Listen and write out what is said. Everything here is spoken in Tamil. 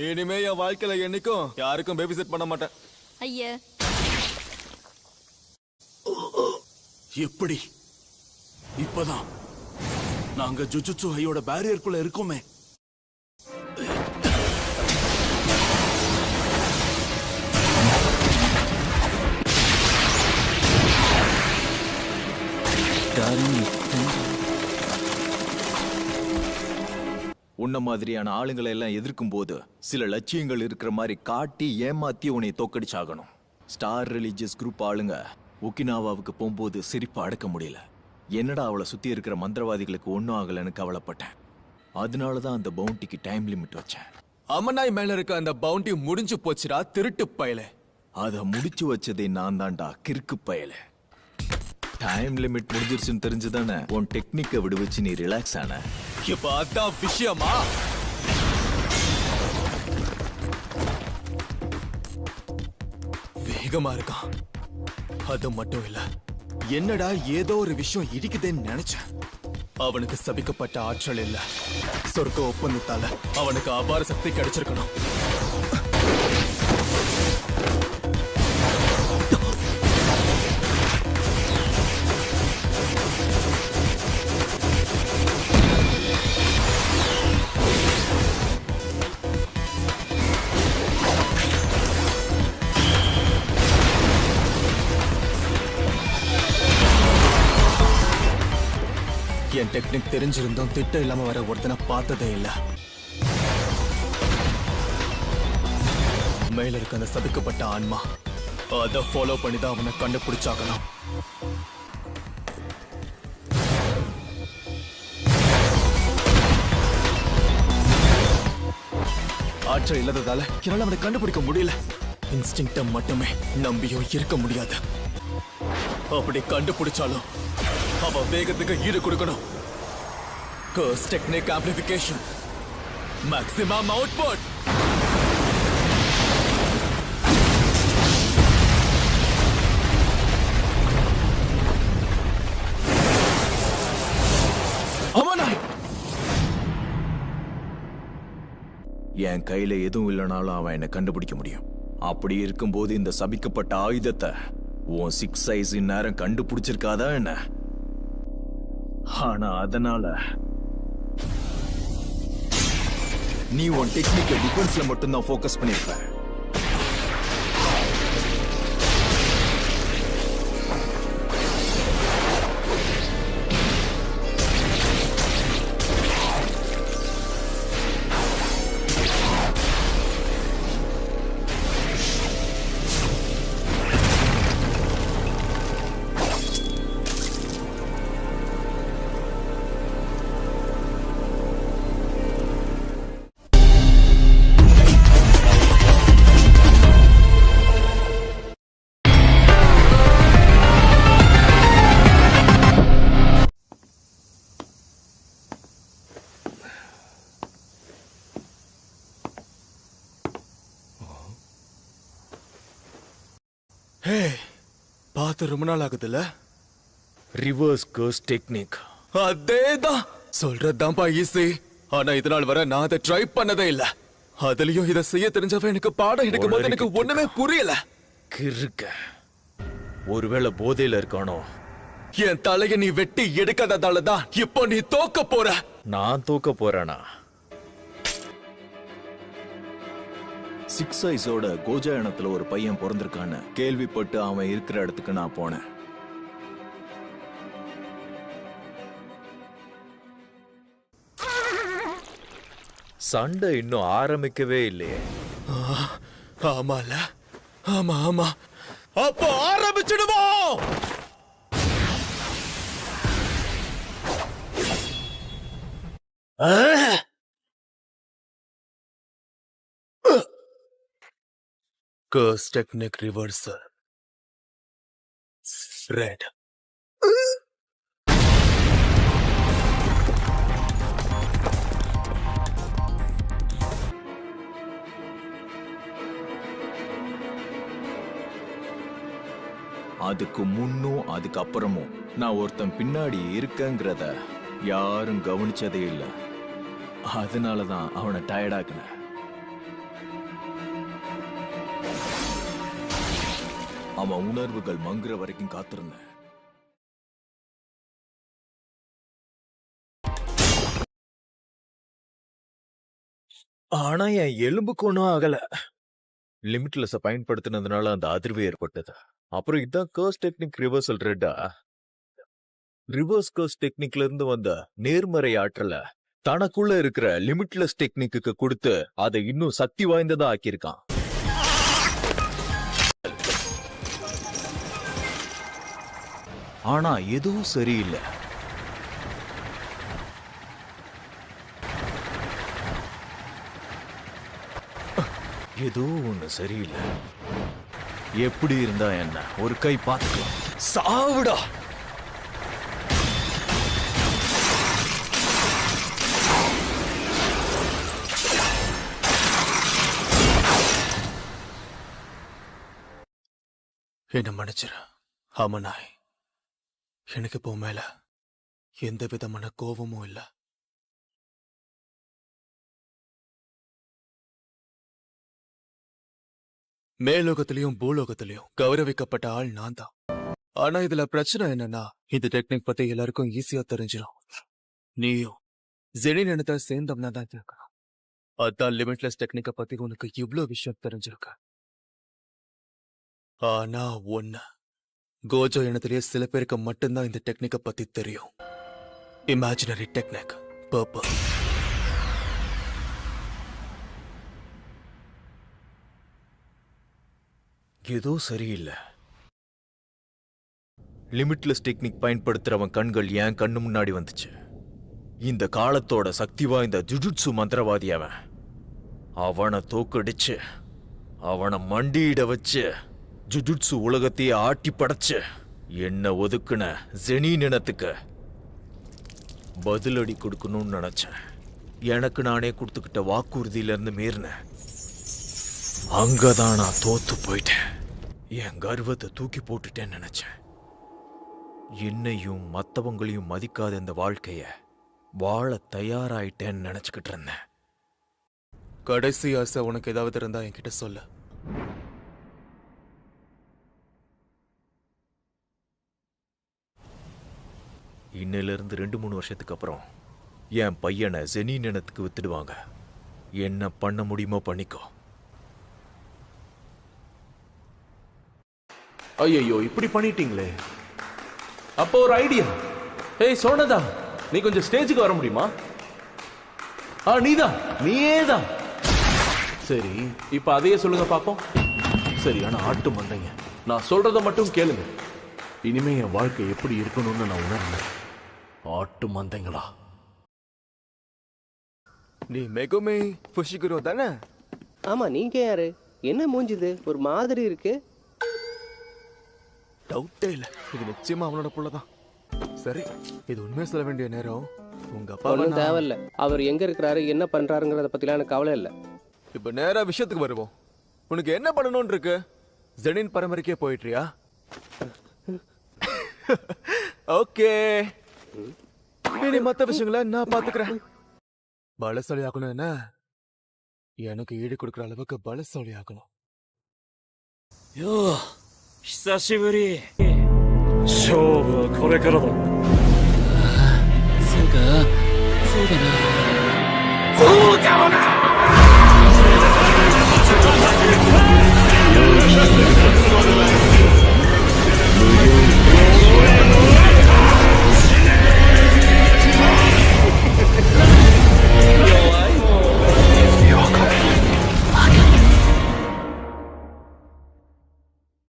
இனிமே என் வாழ்க்கையில என்னைக்கும் யாருக்கும் பேபி செட் பண்ண மாட்டேன். ஐயா எப்படி? இப்பதான் நாங்க ஜுஜுட்சு ஹையோட பேரியருக்குள்ள இருக்கோமே. உன்ன மாதிரியான ஆளுங்களை எல்லாம் எதிர்க்கும் போது சில லட்சியங்கள் இருக்கிற மாதிரி காட்டி ஏமாத்தி உன்னை தோக்கடிச்சாகணும். ஸ்டார் ரிலீஜியஸ் குரூப் ஆளுங்க ஒகினாவாவுக்கு போகும்போது சிரிப்பு அடக்க முடியல. என்னடா அவளை சுத்தி இருக்கிற மந்திரவாதிகளுக்கு ஒன்னும் ஆகலன்னு கவலைப்பட்டேன். அதனாலதான் அந்த பவுண்டிக்கு டைம் லிமிட் வச்சேன். அம்மனாய் மேல இருக்க அந்த பவுண்டி முடிஞ்சு போச்சுடா திருட்டு பயலே. அதை முடிச்சு வச்சதே நான் தான்டா கிறுக்கு பயலே. டைம் லிமிட் முடிஞ்சிருச்சுன்னு தெரிஞ்சுதானே உன் டெக்னிக்கை விடுவச்சு நீ ரிலாக்ஸ் ஆன. இப்ப அதான் விஷயமா? வேகமா இருக்கான். அது மட்டும் இல்ல, என்னடா ஏதோ ஒரு விஷயம் இடிக்குதுன்னு நினைச்சேன். அவனுக்கு சபிக்கப்பட்ட ஆற்றல் இல்ல, சொர்க்க ஒப்பந்தத்தால அவனுக்கு அபார சக்தி கிடைச்சிருக்கணும். என் டெக்னிக் தெரிஞ்சிருந்தும் திட்டம் இல்லாம வர ஒருத்தனை பார்த்ததே இல்ல. மேல இருக்க அந்த சபிக்கப்பட்ட ஆன்மா, அதை ஃபாலோ பண்ணிதான் அவனை கண்டுபிடிச்சாகணும். ஆற்றல் இல்லாததால என்னால அவனை கண்டுபிடிக்க முடியல. இன்ஸ்டிங்க்ட மட்டுமே நம்பியும் இருக்க முடியாது. அப்படி கண்டுபிடிச்சாலும் அவ வேகத்துக்கு ஈடு கொடுக்கணும். கர்ஸ் டெக்னிக் ஆம்பிளிஃபிகேஷன், மேக்ஸிமம் அவுட்புட். அமனாய், என் கையில எதுவும் இல்லைனாலும் அவன் என்னை கண்டுபிடிக்க முடியும். அப்படி இருக்கும்போது இந்த சபிக்கப்பட்ட ஆயுதத்தை உன் 6 சைஸ் இந்நேரம் கண்டுபிடிச்சிருக்காதா என்ன? ஆனா அதனால நீ உன் டெக்னிக்கை டிஃபென்ஸ்ல மட்டும்தான் ஃபோக்கஸ் பண்ணிருப்ப. பார்த்து ரொம்ப நாள் ஆகுதுல்ல? Reverse curse technique. அதேதான் சொல்றதுதான்ப்பா ஈஸி. ஆனா இது நாள் வரை நான் அதை ட்ரை பண்ணதே இல்ல. அதுலயும் இதை செய்ய தெரிஞ்சவன் எனக்கு பாடம் எடுக்கும் போது எனக்கு ஒண்ணுமே புரியல. கிறுக்க, ஒருவேளை போதையில இருக்கானோ? என் தலைய நீ வெட்டி எடுக்காததாலதான் இப்போ நீ தோக்க போற. நான் தோக்க போறேனா? 6 சைஸோட கோஜா இனத்துல ஒரு பையன் பிறந்திருக்கான்னு கேள்விப்பட்டு அவன் இருக்கிற இடத்துக்கு நான் போனேன். சண்டை இன்னும் ஆரம்பிக்கவே இல்லையே. ஆமால, ஆமா ஆமா, அப்போ ஆரம்பிச்சிடுவோம். Curse technique reversal. Red. அதுக்கு முன்னும் அதுக்கு அப்புறமும் நான் ஒருத்தன் பின்னாடி இருக்கேங்கிறத யாரும் கவனிச்சதே இல்லை. அதனாலதான் அவனை டயர்டாக்குனேன். அவன் உணர்வுகள் மங்குற வரைக்கும் காத்திருந்தேன். ஆனா என் எலும்புக்கு ஒன்றும் ஆகல. லிமிட்லெஸ் பயன்படுத்தினதுனால அந்த அதிர்வு ஏற்பட்டது. அப்புறம் இதான் கர்ஸ் டெக்னிக் ரிவர்சல் ரெட்டா. ரிவர்ஸ் கர்ஸ் டெக்னிக்ல இருந்து வந்த நேர்மறை ஆற்றல தனக்குள்ள இருக்கிற லிமிட்லெஸ் டெக்னிக்கு கொடுத்து அதை இன்னும் சக்தி வாய்ந்ததா ஆக்கியிருக்கான். ஆனா எதுவும் சரியில்லை. ஏதோ ஒண்ணு சரியில்லை. எப்படி இருந்தா என்ன, ஒரு கை பார்த்துக்கலாம். சாவுடா. என்ன மன்னிச்சிரு ஆமனாய். எனக்கு இப்போ மேல எந்த விதமான கோபமும் இல்லை. மேலோகத்திலையும் பூலோகத்திலையும் கௌரவிக்கப்பட்ட ஆள் நான் தான். ஆனா இதுல பிரச்சனை என்னன்னா, இந்த டெக்னிக் பத்தி எல்லாருக்கும் ஈஸியா தெரிஞ்சிடும். நீயும் ஜெனின் இனத்தை சேர்ந்தவனா தான் இருக்கணும். அதான் லிமிட்லெஸ் டெக்னிக்கை பத்தி உனக்கு இவ்வளவு விஷயம் தெரிஞ்சிருக்கு. ஆனா ஒண்ணு, கோஜோ இனத்திலேயே சில பேருக்கு மட்டும்தான் இந்த டெக்னிக்கை பத்தி தெரியும். Imaginary technique purpose. ஏதோ சரியில்லை. லிமிட்லெஸ் டெக்னிக் பயன்படுத்துறவன் கண்கள் என் கண்ணு முன்னாடி வந்துச்சு. இந்த காலத்தோட சக்தி வாய்ந்த ஜுஜுட்சு மந்திரவாதி அவன். அவனை தோக்கடிச்சு அவனை மண்டியிட வச்சு ஜுஜுட்சு உலகத்தையே ஆட்டி படைச்சு என்ன ஒதுக்குன ஜெனின் இனத்துக்கு பதிலடி கொடுக்கணும்னு நினைச்சேன். எனக்கு நானே கொடுத்துக்கிட்ட வாக்குறுதியில இருந்து மீறினேன். அங்கதான் நான் தோத்து போயிட்டேன். என் கர்வத்தை தூக்கி போட்டுட்டேன்னு நினைச்சேன். என்னையும் மத்தவங்களையும் மதிக்காத இந்த வாழ்க்கைய வாழ தயாராயிட்டேன்னு நினைச்சுக்கிட்டு இருந்தேன். கடைசி ஆசை உனக்கு ஏதாவது இருந்தா என்கிட்ட சொல்லு. இன்னையில இருந்து 2-3 வருஷத்துக்கு அப்புறம் என் பையனை ஜெனின் இனத்துக்கு வித்துடுவாங்க. என்ன பண்ண முடியுமோ பண்ணிக்கோ. ஐயோ, இப்படி பண்ணிட்டீங்களே. அப்போ ஒரு ஐடியா. ஏய் சோனதா, நீ கொஞ்சம் ஸ்டேஜுக்கு வர முடியுமா? நீதான். சரி, இப்ப அதையே சொல்லுங்க பாப்போம். சரியான ஆட்டு மண்டைங்க, நான் சொல்றத மட்டும் கேளுங்க. இனிமே என் வாழ்க்கை எப்படி இருக்கணும்னு நான் உணர்ந்தேன். ஆட்டு மந்தைங்களா. நீ மெகுமே புஷிகுரோ தானே? ஆமா, நீங்க யாரு? என்ன மூஞ்சுது ஒரு மாதிரி இருக்கு? டவுட்டே இல்ல, இது நிச்சயமா அவனோட புள்ளதான். சரி, இது உண்மையா சொல்ல வேண்டிய நேரம். உங்க அப்பா ஒன்றும் தேவையில்ல. அவர் எங்க இருக்கிறாரு, என்ன பண்றாருங்கிறத பத்திலாம் எனக்கு கவலை இல்லை. இப்ப நேரா விஷயத்துக்கு வருவோம். உனக்கு என்ன பண்ணணும்னு இருக்கு? ஜெனின் பரம்பரைக்கே போயிட்டியா? ஓகே, இனி மத்த விஷயங்களை நான் பாத்துக்கிறேன். பலசாலி ஆகணும். என்ன, எனக்கு ஈடு கொடுக்குற அளவுக்கு பலசாலி ஆகணும். 久しぶり。勝負はこれからだ。そうか、そうだな。そうかもな。